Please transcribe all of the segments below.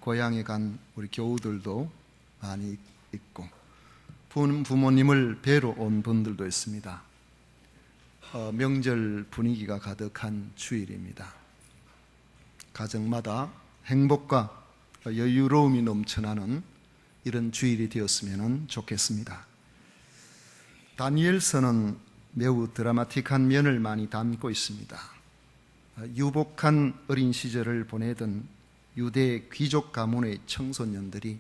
고향에 간 우리 교우들도 많이 있고 부모님을 뵈러 온 분들도 있습니다. 명절 분위기가 가득한 주일입니다. 가정마다 행복과 여유로움이 넘쳐나는 이런 주일이 되었으면 좋겠습니다. 다니엘서는 매우 드라마틱한 면을 많이 담고 있습니다. 유복한 어린 시절을 보내던 유대 귀족 가문의 청소년들이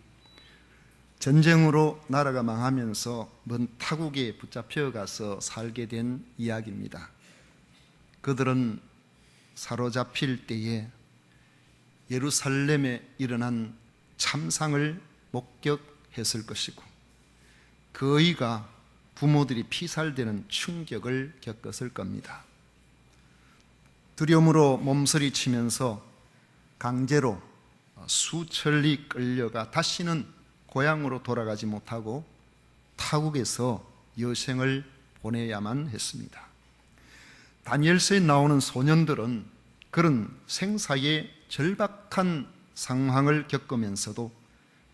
전쟁으로 나라가 망하면서 먼 타국에 붙잡혀 가서 살게 된 이야기입니다. 그들은 사로잡힐 때에 예루살렘에 일어난 참상을 목격했을 것이고 그 의가 부모들이 피살되는 충격을 겪었을 겁니다. 두려움으로 몸서리치면서 강제로 수천리 끌려가 다시는 고향으로 돌아가지 못하고 타국에서 여생을 보내야만 했습니다. 다니엘서에 나오는 소년들은 그런 생사의 절박한 상황을 겪으면서도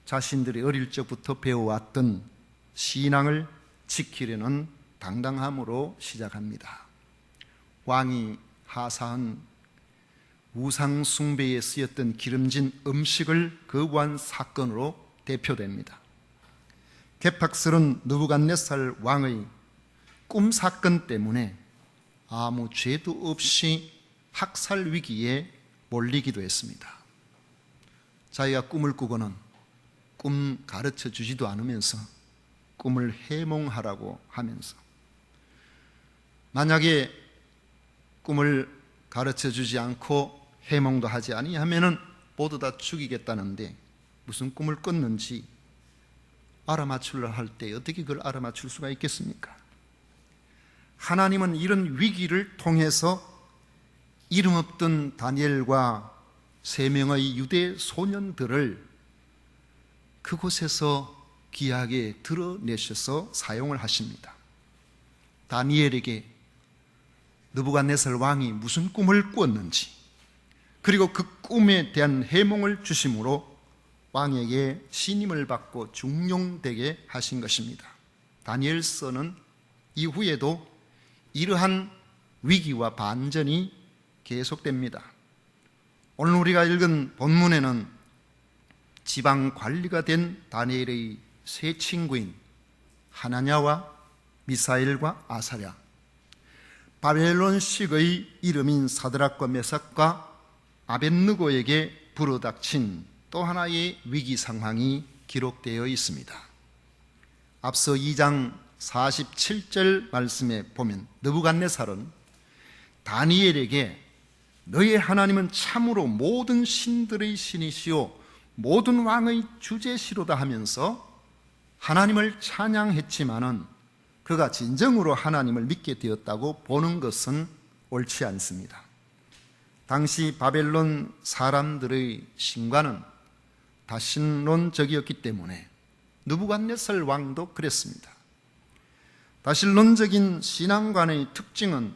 자신들이 어릴 적부터 배워왔던 신앙을 지키려는 당당함으로 시작합니다. 왕이 하사한 우상 숭배에 쓰였던 기름진 음식을 거부한 사건으로 대표됩니다. 개팍스런 느부갓네살 왕의 꿈 사건 때문에 아무 죄도 없이 학살 위기에 몰리기도 했습니다. 자기가 꿈을 꾸고는 꿈 가르쳐 주지도 않으면서 꿈을 해몽하라고 하면서 만약에 꿈을 가르쳐 주지 않고 해몽도 하지 아니하면은 모두 다 죽이겠다는데 무슨 꿈을 꿨는지 알아맞추려 할 때 어떻게 그걸 알아맞출 수가 있겠습니까? 하나님은 이런 위기를 통해서 이름 없던 다니엘과 3명의 유대 소년들을 그곳에서 귀하게 드러내셔서 사용을 하십니다. 다니엘에게 느부갓네살 왕이 무슨 꿈을 꾸었는지 그리고 그 꿈에 대한 해몽을 주심으로 왕에게 신임을 받고 중용되게 하신 것입니다. 다니엘서는 이후에도 이러한 위기와 반전이 계속됩니다. 오늘 우리가 읽은 본문에는 지방 관리가 된 다니엘의 세 친구인 하나냐와 미사엘과 아사랴, 바벨론식의 이름인 사드락과 메삭과 아벳느고에게 불어닥친 또 하나의 위기 상황이 기록되어 있습니다. 앞서 2장 47절 말씀에 보면 느부갓네살은 다니엘에게 너의 하나님은 참으로 모든 신들의 신이시오 모든 왕의 주제시로다 하면서 하나님을 찬양했지만은 그가 진정으로 하나님을 믿게 되었다고 보는 것은 옳지 않습니다. 당시 바벨론 사람들의 신과는 다신론적이었기 때문에 느부갓네살 왕도 그랬습니다. 다신론적인 신앙관의 특징은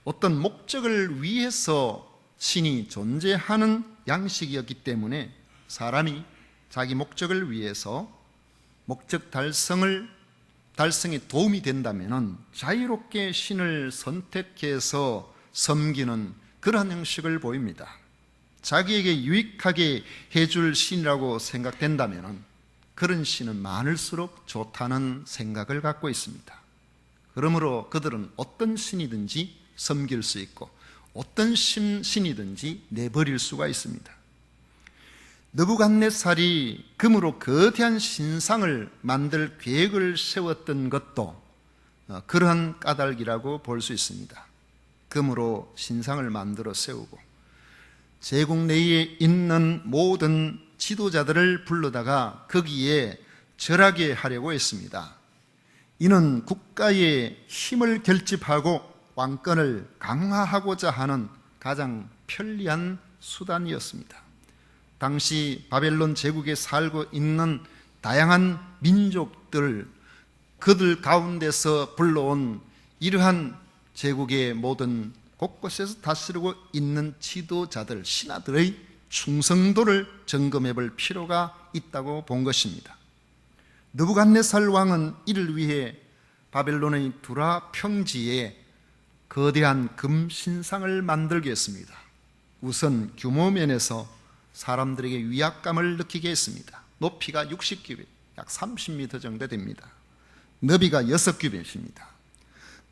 어떤 목적을 위해서 신이 존재하는 양식이었기 때문에 사람이 자기 목적을 위해서 목적 달성에 도움이 된다면 자유롭게 신을 선택해서 섬기는 그러한 형식을 보입니다. 자기에게 유익하게 해줄 신이라고 생각된다면 그런 신은 많을수록 좋다는 생각을 갖고 있습니다. 그러므로 그들은 어떤 신이든지 섬길 수 있고 어떤 신이든지 내버릴 수가 있습니다. 느부갓네살이 금으로 거대한 신상을 만들 계획을 세웠던 것도 그러한 까닭이라고 볼 수 있습니다. 금으로 신상을 만들어 세우고 제국 내에 있는 모든 지도자들을 불러다가 거기에 절하게 하려고 했습니다. 이는 국가의 힘을 결집하고 왕권을 강화하고자 하는 가장 편리한 수단이었습니다. 당시 바벨론 제국에 살고 있는 다양한 민족들, 그들 가운데서 불러온 이러한 제국의 모든 곳곳에서 다스리고 있는 지도자들, 신하들의 충성도를 점검해 볼 필요가 있다고 본 것입니다. 느부갓네살 왕은 이를 위해 바벨론의 두라 평지에 거대한 금 신상을 만들게 했습니다. 우선 규모 면에서 사람들에게 위압감을 느끼게 했습니다. 높이가 60규빗, 약 30m 정도 됩니다. 너비가 6규빗입니다.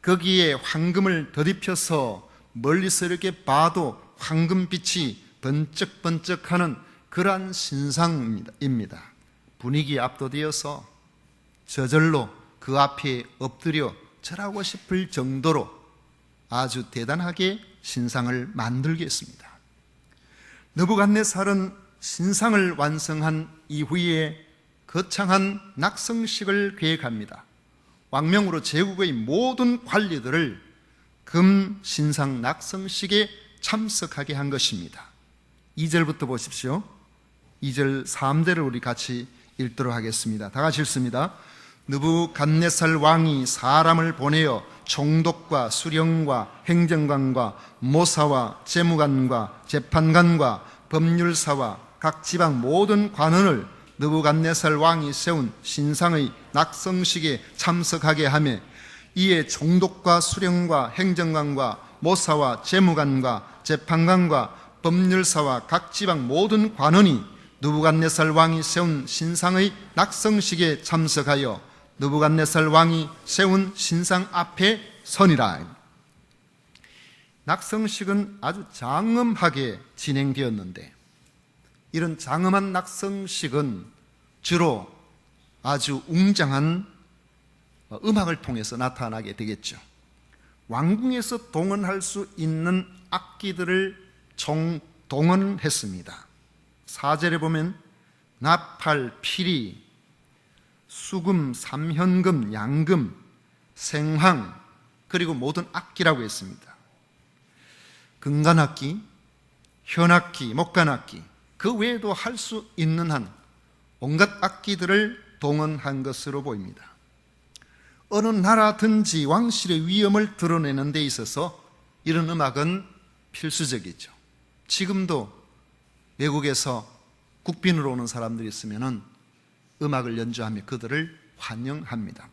거기에 황금을 덧입혀서 멀리서 이렇게 봐도 황금빛이 번쩍번쩍하는 그러한 신상입니다. 분위기에 압도되어서 저절로 그 앞에 엎드려 절하고 싶을 정도로 아주 대단하게 신상을 만들게 했습니다. 느부갓네살은 신상을 완성한 이후에 거창한 낙성식을 계획합니다. 왕명으로 제국의 모든 관리들을 금 신상 낙성식에 참석하게 한 것입니다. 2절부터 보십시오. 2절 3절을 우리 같이 읽도록 하겠습니다. 다 같이 읽습니다. 느부갓네살 왕이 사람을 보내어 총독과 수령과 행정관과 모사와 재무관과 재판관과 법률사와 각 지방 모든 관원을 느부갓네살 왕이 세운 신상의 낙성식에 참석하게 하며 이에 총독과 수령과 행정관과 모사와 재무관과 재판관과 법률사와 각 지방 모든 관원이 느부갓네살 왕이 세운 신상의 낙성식에 참석하여 느부갓네살 왕이 세운 신상 앞에 서니라. 낙성식은 아주 장엄하게 진행되었는데 이런 장엄한 낙성식은 주로 아주 웅장한 음악을 통해서 나타나게 되겠죠. 왕궁에서 동원할 수 있는 악기들을 총동원했습니다. 4절에 보면 나팔, 피리, 수금, 삼현금, 양금, 생황, 그리고 모든 악기라고 했습니다. 금관악기, 현악기, 목관악기, 그 외에도 할 수 있는 한 온갖 악기들을 동원한 것으로 보입니다. 어느 나라든지 왕실의 위엄을 드러내는 데 있어서 이런 음악은 필수적이죠. 지금도 외국에서 국빈으로 오는 사람들이 있으면 음악을 연주하며 그들을 환영합니다.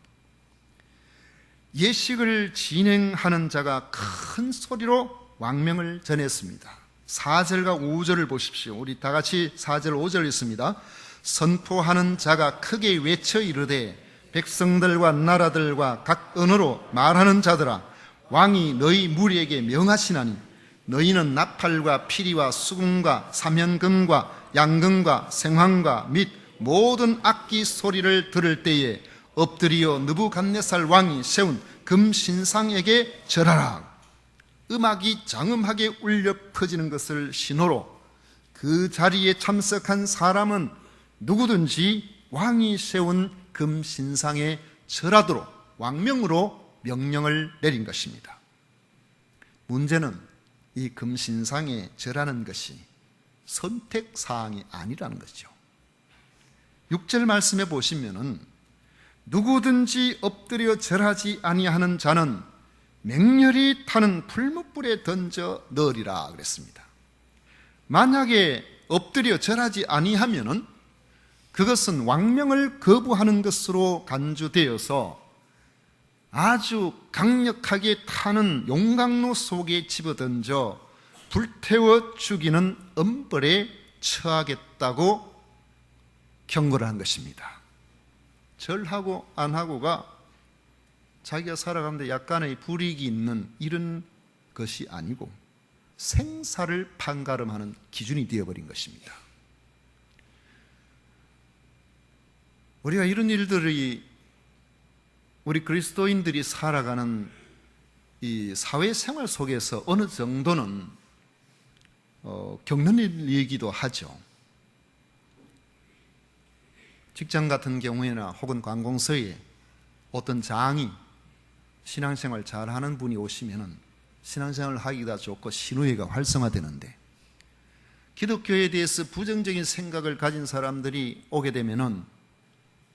예식을 진행하는 자가 큰 소리로 왕명을 전했습니다. 4절과 5절을 보십시오. 우리 다 같이 4절 5절 있습니다. 선포하는 자가 크게 외쳐 이르되 백성들과 나라들과 각 언어로 말하는 자들아 왕이 너희 무리에게 명하시나니 너희는 나팔과 피리와 수금과 삼현금과 양금과 생황과 및 모든 악기 소리를 들을 때에 엎드리어 느부갓네살 왕이 세운 금신상에게 절하라. 음악이 장엄하게 울려 퍼지는 것을 신호로 그 자리에 참석한 사람은 누구든지 왕이 세운 금신상에 절하도록 왕명으로 명령을 내린 것입니다. 문제는 이 금신상에 절하는 것이 선택사항이 아니라는 것이죠. 6절 말씀에 보시면은 누구든지 엎드려 절하지 아니하는 자는 맹렬히 타는 풀무불에 던져 넣으리라 그랬습니다. 만약에 엎드려 절하지 아니하면은 그것은 왕명을 거부하는 것으로 간주되어서 아주 강력하게 타는 용광로 속에 집어던져 불태워 죽이는 엄벌에 처하겠다고 경고를 한 것입니다. 절하고 안 하고가 자기가 살아가는데 약간의 불이익이 있는 이런 것이 아니고 생사를 판가름하는 기준이 되어버린 것입니다. 우리가 이런 일들이 우리 그리스도인들이 살아가는 이 사회생활 속에서 어느 정도는 겪는 일이기도 하죠. 직장 같은 경우에나 혹은 관공서에 어떤 장이 신앙생활 잘하는 분이 오시면은 신앙생활을 하기가 좋고 신우회가 활성화되는데 기독교에 대해서 부정적인 생각을 가진 사람들이 오게 되면은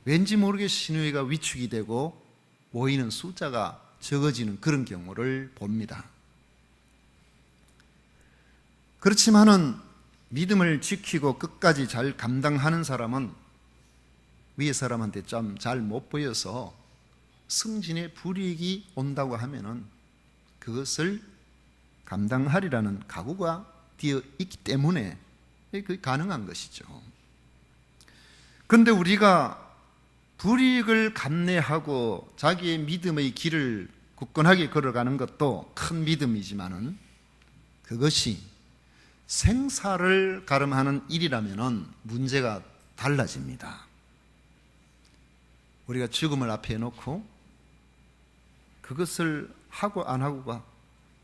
왠지 모르게 신우회가 위축이 되고 모이는 숫자가 적어지는 그런 경우를 봅니다. 그렇지만은 믿음을 지키고 끝까지 잘 감당하는 사람은 위에 사람한테 좀 잘 못 보여서 승진에 불이익이 온다고 하면은 그것을 감당하리라는 각오가 되어 있기 때문에 그게 가능한 것이죠. 그런데 우리가 불이익을 감내하고 자기의 믿음의 길을 굳건하게 걸어가는 것도 큰 믿음이지만은 그것이 생사를 가름하는 일이라면은 문제가 달라집니다. 우리가 죽음을 앞에 놓고 그것을 하고 안 하고가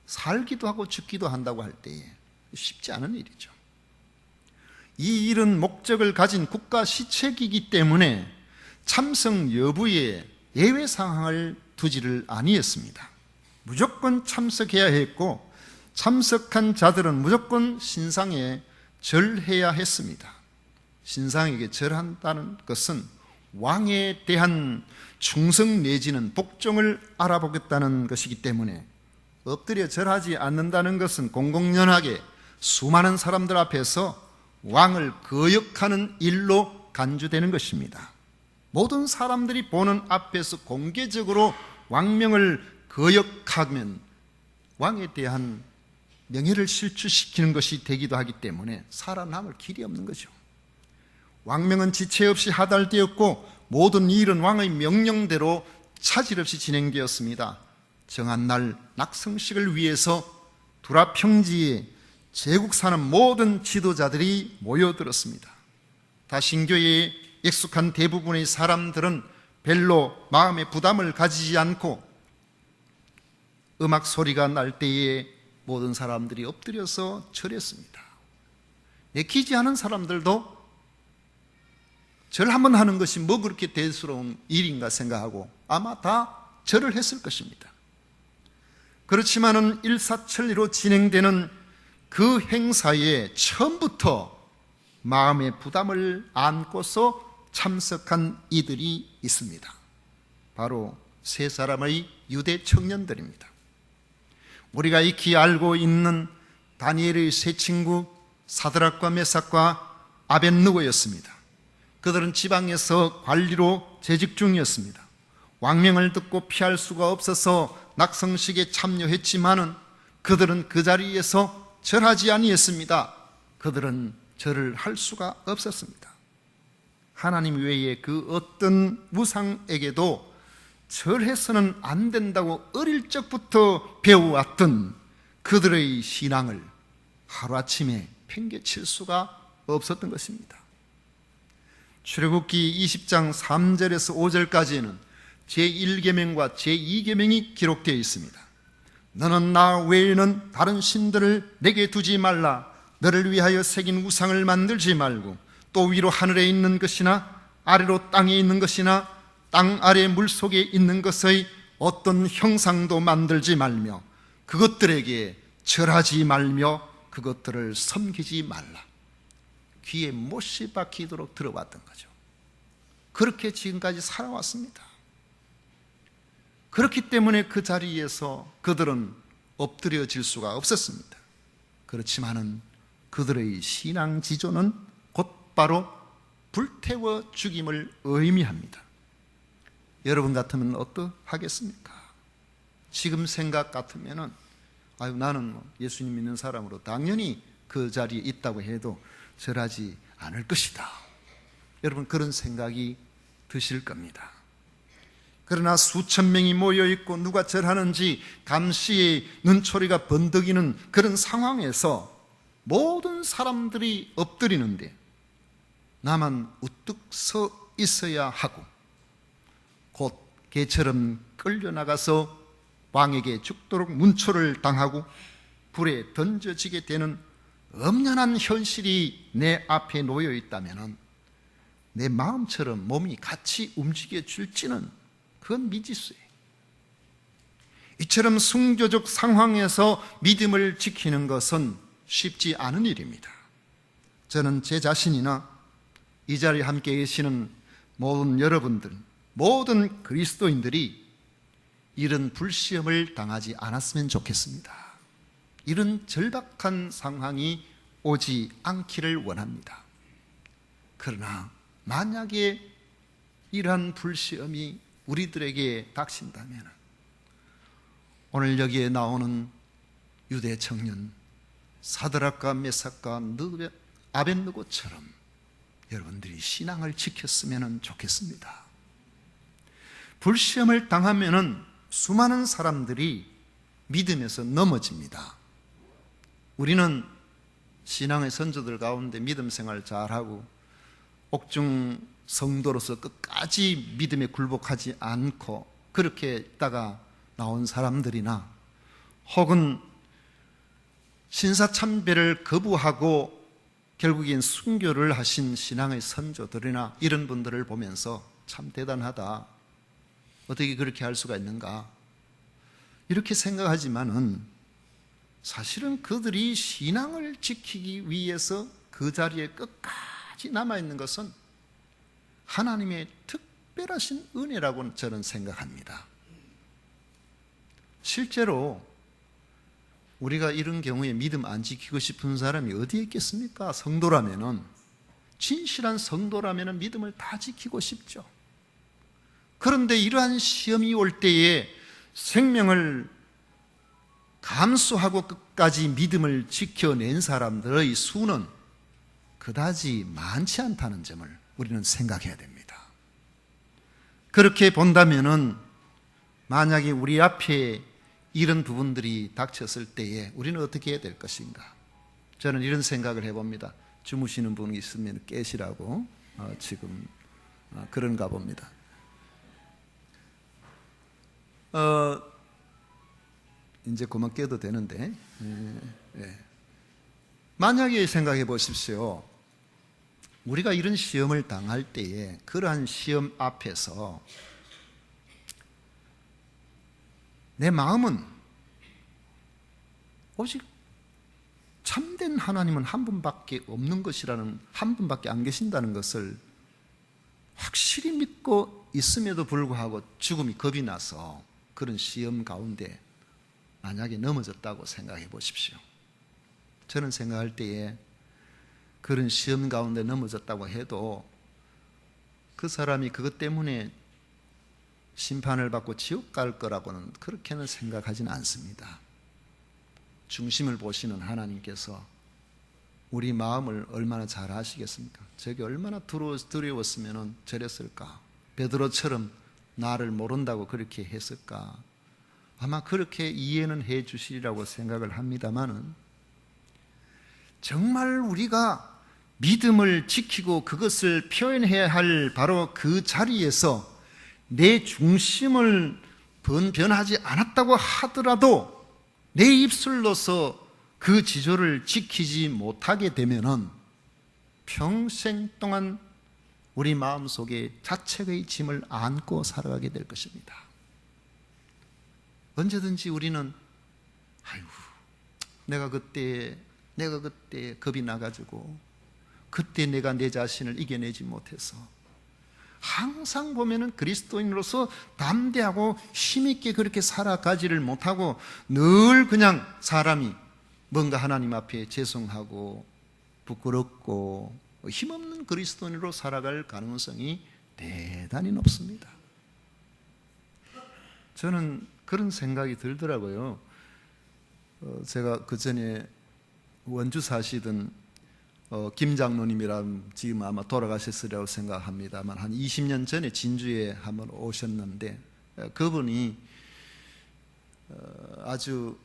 살기도 하고 죽기도 한다고 할 때에 쉽지 않은 일이죠. 이 일은 목적을 가진 국가 시책이기 때문에 참석 여부에 예외 사항을 두지를 아니했습니다. 무조건 참석해야 했고 참석한 자들은 무조건 신상에 절해야 했습니다. 신상에게 절한다는 것은 왕에 대한 충성 내지는 복종을 알아보겠다는 것이기 때문에 엎드려 절하지 않는다는 것은 공공연하게 수많은 사람들 앞에서 왕을 거역하는 일로 간주되는 것입니다. 모든 사람들이 보는 앞에서 공개적으로 왕명을 거역하면 왕에 대한 명예를 실추시키는 것이 되기도 하기 때문에 살아남을 길이 없는 거죠. 왕명은 지체 없이 하달되었고 모든 일은 왕의 명령대로 차질 없이 진행되었습니다. 정한 날 낙성식을 위해서 두라 평지에 제국 사는 모든 지도자들이 모여들었습니다. 다신교에 익숙한 대부분의 사람들은 별로 마음에 부담을 가지지 않고 음악 소리가 날 때에 모든 사람들이 엎드려서 절했습니다. 내키지 않은 사람들도 절 한번 하는 것이 뭐 그렇게 대수로운 일인가 생각하고 아마 다 절을 했을 것입니다. 그렇지만은 일사천리로 진행되는 그 행사에 처음부터 마음의 부담을 안고서 참석한 이들이 있습니다. 바로 세 사람의 유대 청년들입니다. 우리가 익히 알고 있는 다니엘의 세 친구 사드락과 메삭과 아벳느고였습니다. 그들은 지방에서 관리로 재직 중이었습니다. 왕명을 듣고 피할 수가 없어서 낙성식에 참여했지만은 그들은 그 자리에서 절하지 아니했습니다. 그들은 절을 할 수가 없었습니다. 하나님 외에 그 어떤 우상에게도 절해서는 안 된다고 어릴 적부터 배워왔던 그들의 신앙을 하루아침에 팽개칠 수가 없었던 것입니다. 출애굽기 20장 3절에서 5절까지는 제1계명과 제2계명이 기록되어 있습니다. 너는 나 외에는 다른 신들을 내게 두지 말라. 너를 위하여 새긴 우상을 만들지 말고 또 위로 하늘에 있는 것이나 아래로 땅에 있는 것이나 땅 아래 물속에 있는 것의 어떤 형상도 만들지 말며 그것들에게 절하지 말며 그것들을 섬기지 말라. 귀에 못이 박히도록 들어왔던 거죠. 그렇게 지금까지 살아왔습니다. 그렇기 때문에 그 자리에서 그들은 엎드려질 수가 없었습니다. 그렇지만은 그들의 신앙 지조는 곧바로 불태워 죽임을 의미합니다. 여러분 같으면 어떠하겠습니까? 지금 생각 같으면은 나는 예수님 믿는 사람으로 당연히 그 자리에 있다고 해도 절하지 않을 것이다. 여러분 그런 생각이 드실 겁니다. 그러나 수천 명이 모여있고 누가 절하는지 감시의 눈초리가 번득이는 그런 상황에서 모든 사람들이 엎드리는데 나만 우뚝 서 있어야 하고 곧 개처럼 끌려나가서 왕에게 죽도록 문초를 당하고 불에 던져지게 되는 엄연한 현실이 내 앞에 놓여 있다면 내 마음처럼 몸이 같이 움직여줄지는 그건 미지수예요. 이처럼 순교적 상황에서 믿음을 지키는 것은 쉽지 않은 일입니다. 저는 제 자신이나 이 자리에 함께 계시는 모든 여러분들, 모든 그리스도인들이 이런 불시험을 당하지 않았으면 좋겠습니다. 이런 절박한 상황이 오지 않기를 원합니다. 그러나 만약에 이러한 불시험이 우리들에게 닥친다면 오늘 여기에 나오는 유대 청년 사드락과 메삭과 아벳느고처럼 여러분들이 신앙을 지켰으면 좋겠습니다. 불시험을 당하면 수많은 사람들이 믿음에서 넘어집니다. 우리는 신앙의 선조들 가운데 믿음 생활 잘하고 옥중 성도로서 끝까지 믿음에 굴복하지 않고 그렇게 있다가 나온 사람들이나 혹은 신사참배를 거부하고 결국엔 순교를 하신 신앙의 선조들이나 이런 분들을 보면서 참 대단하다, 어떻게 그렇게 할 수가 있는가 이렇게 생각하지만은 사실은 그들이 신앙을 지키기 위해서 그 자리에 끝까지 남아있는 것은 하나님의 특별하신 은혜라고 저는 생각합니다. 실제로 우리가 이런 경우에 믿음 안 지키고 싶은 사람이 어디에 있겠습니까? 성도라면은, 진실한 성도라면은 믿음을 다 지키고 싶죠. 그런데 이러한 시험이 올 때에 생명을 감수하고 끝까지 믿음을 지켜낸 사람들의 수는 그다지 많지 않다는 점을 우리는 생각해야 됩니다. 그렇게 본다면은 만약에 우리 앞에 이런 부분들이 닥쳤을 때에 우리는 어떻게 해야 될 것인가? 저는 이런 생각을 해봅니다. 주무시는 분이 있으면 깨시라고 지금 그런가 봅니다. 이제 그만 깨도 되는데, 만약에 생각해 보십시오. 우리가 이런 시험을 당할 때에 그러한 시험 앞에서 내 마음은 오직 참된 하나님은 한 분밖에 없는 것이라는, 한 분밖에 안 계신다는 것을 확실히 믿고 있음에도 불구하고 죽음이 겁이 나서 그런 시험 가운데 만약에 넘어졌다고 생각해 보십시오. 저는 생각할 때에 그런 시험 가운데 넘어졌다고 해도 그 사람이 그것 때문에 심판을 받고 지옥 갈 거라고는 그렇게는 생각하지는 않습니다. 중심을 보시는 하나님께서 우리 마음을 얼마나 잘 아시겠습니까? 저게 얼마나 두려웠으면 저랬을까? 베드로처럼 나를 모른다고 그렇게 했을까? 아마 그렇게 이해는 해 주시리라고 생각을 합니다만은, 정말 우리가 믿음을 지키고 그것을 표현해야 할 바로 그 자리에서 내 중심을 변하지 않았다고 하더라도 내 입술로서 그 지조를 지키지 못하게 되면은 평생 동안 우리 마음속에 자책의 짐을 안고 살아가게 될 것입니다. 언제든지 우리는 아이고 내가 그때 겁이 나가지고 그때 내가 내 자신을 이겨내지 못해서, 항상 보면은 그리스도인으로서 담대하고 힘있게 그렇게 살아가지를 못하고 늘 그냥 사람이 뭔가 하나님 앞에 죄송하고 부끄럽고 힘없는 그리스도인으로 살아갈 가능성이 대단히 높습니다. 저는 그런 생각이 들더라고요. 제가 그 전에 원주 사시던 김 장로님이란, 지금 아마 돌아가셨으리라고 생각합니다만 한 20년 전에 진주에 한번 오셨는데, 그분이 아주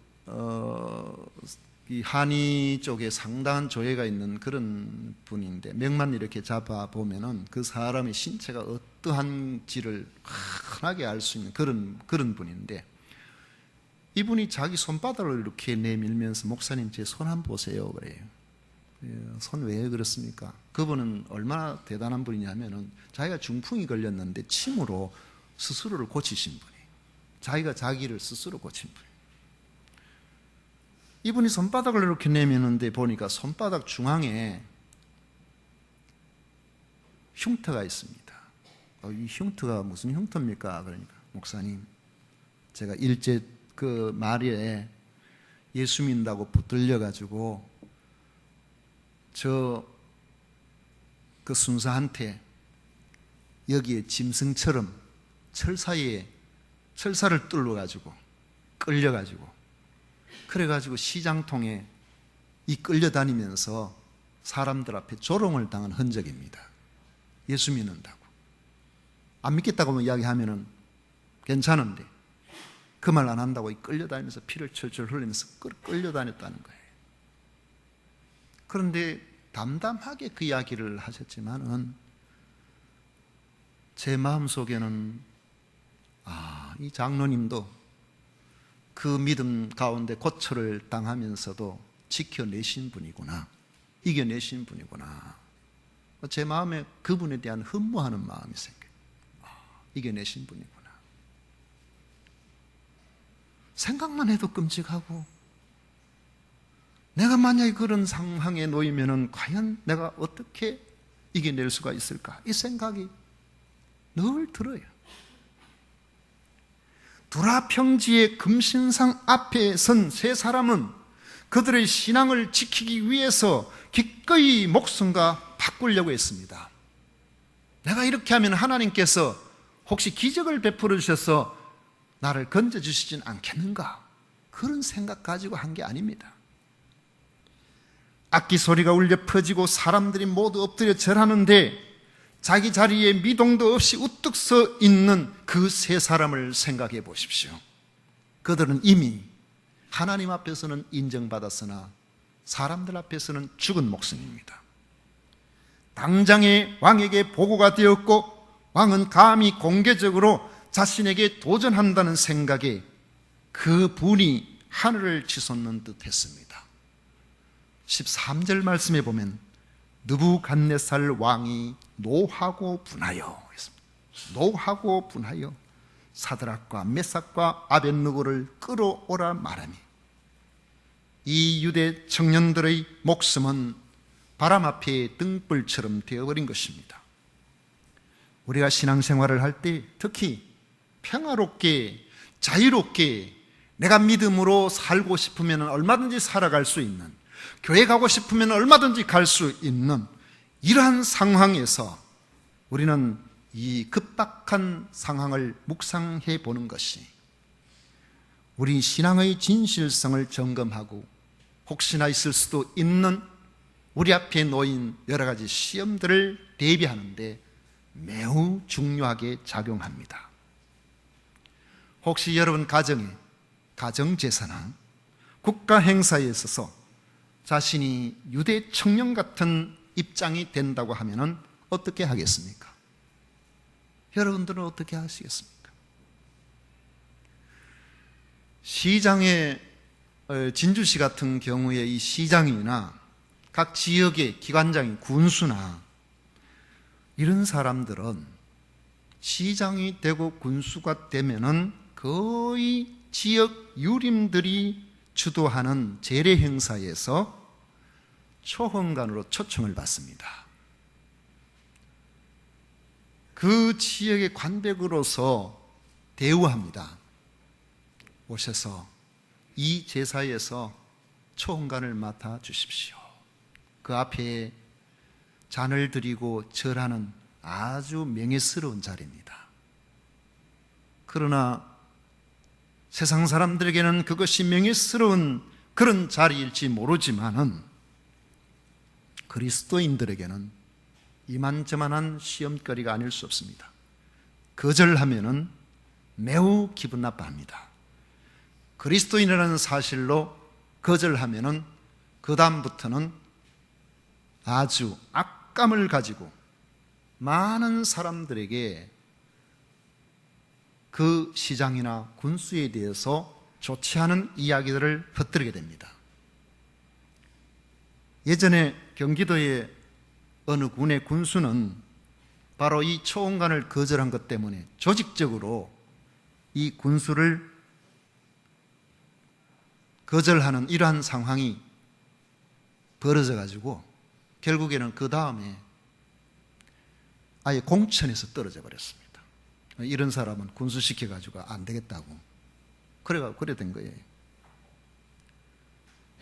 이 한의 쪽에 상당한 조예가 있는 그런 분인데, 맥만 이렇게 잡아보면은 그 사람의 신체가 어떠한지를 환하게 알 수 있는 그런 분인데, 이분이 자기 손바닥을 이렇게 내밀면서 목사님 제 손 한번 보세요 그래요. 손 왜 그렇습니까? 그분은 얼마나 대단한 분이냐면은 자기가 중풍이 걸렸는데 침으로 스스로를 고치신 분이에요. 자기가 자기를 스스로 고친 분이에요. 이분이 손바닥을 이렇게 내미는데 보니까 손바닥 중앙에 흉터가 있습니다. 이 흉터가 무슨 흉터입니까? 그러니까 목사님, 제가 일제 그 말에 예수 믿는다고 붙들려 가지고 그 순사한테 여기에 짐승처럼 철사를 뚫어가지고 끌려가지고 그래가지고 시장통에 끌려다니면서 사람들 앞에 조롱을 당한 흔적입니다. 예수 믿는다고. 안 믿겠다고 이야기하면은 괜찮은데 그 말 안 한다고 끌려다니면서 피를 철철 흘리면서 끌려다녔다는 거예요. 그런데 담담하게 그 이야기를 하셨지만은 제 마음속에는 이 장로님도 그 믿음 가운데 고초를 당하면서도 지켜내신 분이구나, 이겨내신 분이구나. 제 마음에 그분에 대한 흠모하는 마음이 생겨요. 이겨내신 분이구나. 생각만 해도 끔찍하고, 내가 만약에 그런 상황에 놓이면은 과연 내가 어떻게 이겨낼 수가 있을까? 이 생각이 늘 들어요. 두라 평지의 금신상 앞에 선 세 사람은 그들의 신앙을 지키기 위해서 기꺼이 목숨과 바꾸려고 했습니다. 내가 이렇게 하면 하나님께서 혹시 기적을 베풀어 주셔서 나를 건져주시진 않겠는가? 그런 생각 가지고 한 게 아닙니다. 악기 소리가 울려 퍼지고 사람들이 모두 엎드려 절하는데 자기 자리에 미동도 없이 우뚝 서 있는 그 세 사람을 생각해 보십시오. 그들은 이미 하나님 앞에서는 인정받았으나 사람들 앞에서는 죽은 목숨입니다. 당장에 왕에게 보고가 되었고 왕은 감히 공개적으로 자신에게 도전한다는 생각에 그 분이 하늘을 치솟는 듯 했습니다. 13절 말씀에 보면 느부갓네살 왕이 노하고 분하여 노하고 분하여 사드락과 메삭과 아벳느고를 끌어오라 말하니 이 유대 청년들의 목숨은 바람 앞에 등불처럼 되어버린 것입니다. 우리가 신앙생활을 할 때 특히 평화롭게 자유롭게 내가 믿음으로 살고 싶으면 얼마든지 살아갈 수 있는, 교회 가고 싶으면 얼마든지 갈 수 있는 이러한 상황에서 우리는 이 급박한 상황을 묵상해 보는 것이 우리 신앙의 진실성을 점검하고 혹시나 있을 수도 있는 우리 앞에 놓인 여러 가지 시험들을 대비하는데 매우 중요하게 작용합니다. 혹시 여러분 가정에 가정제사나 국가 행사에 있어서 자신이 유대 청년 같은 입장이 된다고 하면 어떻게 하겠습니까? 여러분들은 어떻게 하시겠습니까? 시장의 진주시 같은 경우에 이 시장이나 각 지역의 기관장이 군수나 이런 사람들은 시장이 되고 군수가 되면은 거의 지역 유림들이 주도하는 재래 행사에서 초헌관으로 초청을 받습니다. 그 지역의 관백으로서 대우합니다. 오셔서 이 제사에서 초헌관을 맡아 주십시오. 그 앞에 잔을 드리고 절하는 아주 명예스러운 자리입니다. 그러나 세상 사람들에게는 그것이 명예스러운 그런 자리일지 모르지만은 그리스도인들에게는 이만저만한 시험거리가 아닐 수 없습니다. 거절하면은 매우 기분 나빠합니다. 그리스도인이라는 사실로 거절하면은 그 다음부터는 아주 악감을 가지고 많은 사람들에게 그 시장이나 군수에 대해서 좋지 않은 이야기들을 퍼뜨리게 됩니다. 예전에 경기도의 어느 군의 군수는 바로 이 초원관을 거절한 것 때문에 조직적으로 이 군수를 거절하는 이러한 상황이 벌어져 가지고 결국에는 그 다음에 아예 공천에서 떨어져 버렸습니다. 이런 사람은 군수시켜가지고 안 되겠다고. 그래 된 거예요.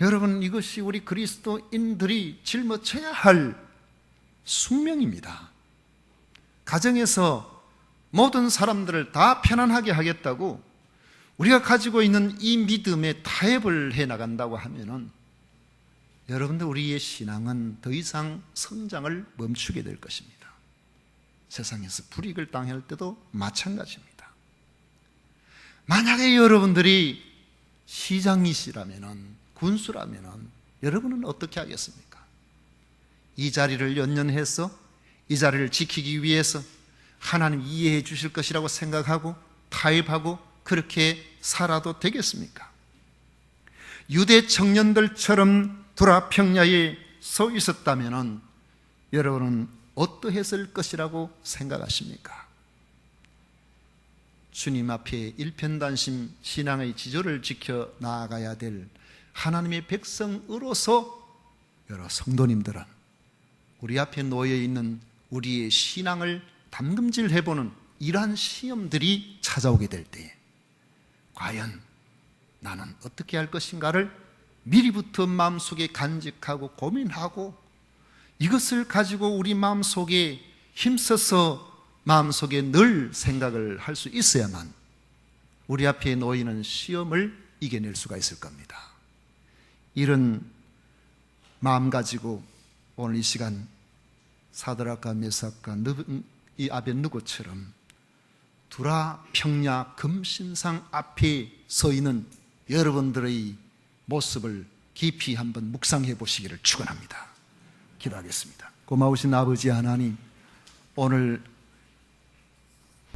여러분, 이것이 우리 그리스도인들이 짊어져야 할 숙명입니다. 가정에서 모든 사람들을 다 편안하게 하겠다고 우리가 가지고 있는 이 믿음에 타협을 해 나간다고 하면은 여러분들, 우리의 신앙은 더 이상 성장을 멈추게 될 것입니다. 세상에서 불이익을 당할 때도 마찬가지입니다. 만약에 여러분들이 시장이시라면은, 군수라면은 여러분은 어떻게 하겠습니까? 이 자리를 연연해서 이 자리를 지키기 위해서 하나님 이해해 주실 것이라고 생각하고 타협하고 그렇게 살아도 되겠습니까? 유대 청년들처럼 두라 평야에 서 있었다면 여러분은 어떠했을 것이라고 생각하십니까? 주님 앞에 일편단심 신앙의 지조를 지켜 나아가야 될 하나님의 백성으로서 여러 성도님들은 우리 앞에 놓여 있는 우리의 신앙을 담금질해보는 이러한 시험들이 찾아오게 될 때에 과연 나는 어떻게 할 것인가를 미리부터 마음속에 간직하고 고민하고 이것을 가지고 우리 마음속에 힘써서 마음속에 늘 생각을 할 수 있어야만 우리 앞에 놓이는 시험을 이겨낼 수가 있을 겁니다. 이런 마음 가지고 오늘 이 시간 사드락과 메삭과 이 아벳느고처럼 두라 평야 금신상 앞에 서 있는 여러분들의 모습을 깊이 한번 묵상해 보시기를 축원합니다. 기도하겠습니다. 고마우신 아버지 하나님, 오늘